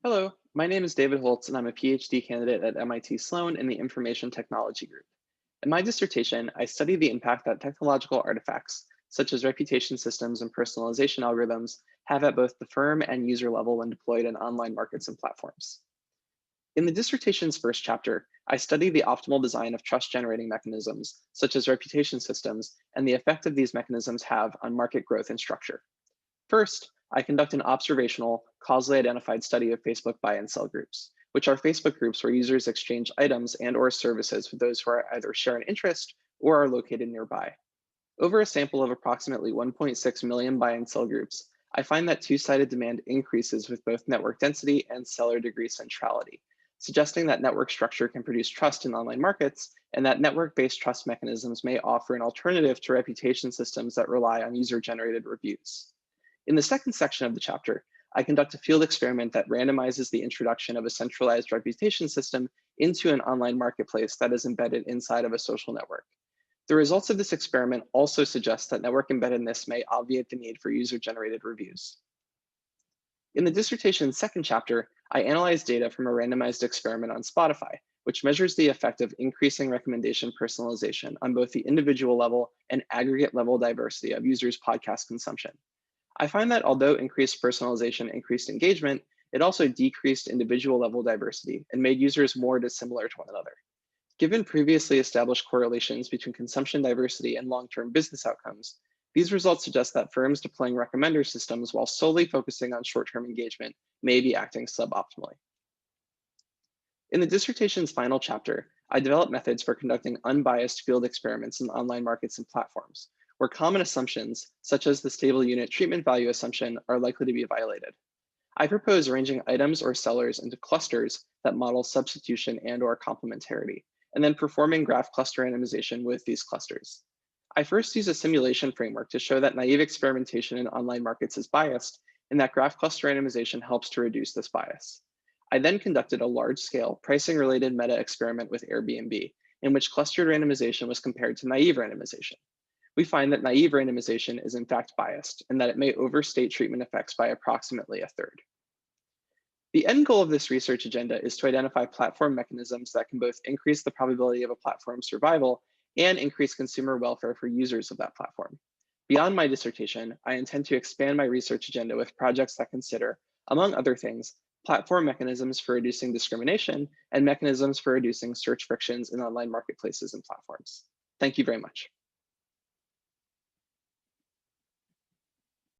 Hello, my name is David Holtz, and I'm a PhD candidate at MIT Sloan in the Information Technology Group. In my dissertation, I study the impact that technological artifacts, such as reputation systems and personalization algorithms, have at both the firm and user level when deployed in online markets and platforms. In the dissertation's first chapter, I study the optimal design of trust generating mechanisms, such as reputation systems, and the effect of these mechanisms have on market growth and structure. First, I conduct an observational, causally identified study of Facebook buy and sell groups, which are Facebook groups where users exchange items and/or services with those who are either share an interest or are located nearby. Over a sample of approximately 1.6 million buy and sell groups, I find that two-sided demand increases with both network density and seller degree centrality, suggesting that network structure can produce trust in online markets and that network-based trust mechanisms may offer an alternative to reputation systems that rely on user-generated reviews. In the second section of the chapter, I conduct a field experiment that randomizes the introduction of a centralized reputation system into an online marketplace that is embedded inside of a social network. The results of this experiment also suggest that network embeddedness may obviate the need for user-generated reviews. In the dissertation's second chapter, I analyze data from a randomized experiment on Spotify, which measures the effect of increasing recommendation personalization on both the individual level and aggregate level diversity of users' podcast consumption. I find that although increased personalization increased engagement, it also decreased individual level diversity and made users more dissimilar to one another. Given previously established correlations between consumption diversity and long-term business outcomes, these results suggest that firms deploying recommender systems while solely focusing on short-term engagement may be acting suboptimally. In the dissertation's final chapter, I develop methods for conducting unbiased field experiments in online markets and platforms, where common assumptions, such as the stable unit treatment value assumption, are likely to be violated. I propose arranging items or sellers into clusters that model substitution and/or complementarity, and then performing graph cluster randomization with these clusters. I first use a simulation framework to show that naive experimentation in online markets is biased, and that graph cluster randomization helps to reduce this bias. I then conducted a large-scale pricing-related meta-experiment with Airbnb, in which clustered randomization was compared to naive randomization. We find that naive randomization is in fact biased and that it may overstate treatment effects by approximately a third. The end goal of this research agenda is to identify platform mechanisms that can both increase the probability of a platform's survival and increase consumer welfare for users of that platform. Beyond my dissertation, I intend to expand my research agenda with projects that consider, among other things, platform mechanisms for reducing discrimination and mechanisms for reducing search frictions in online marketplaces and platforms. Thank you very much.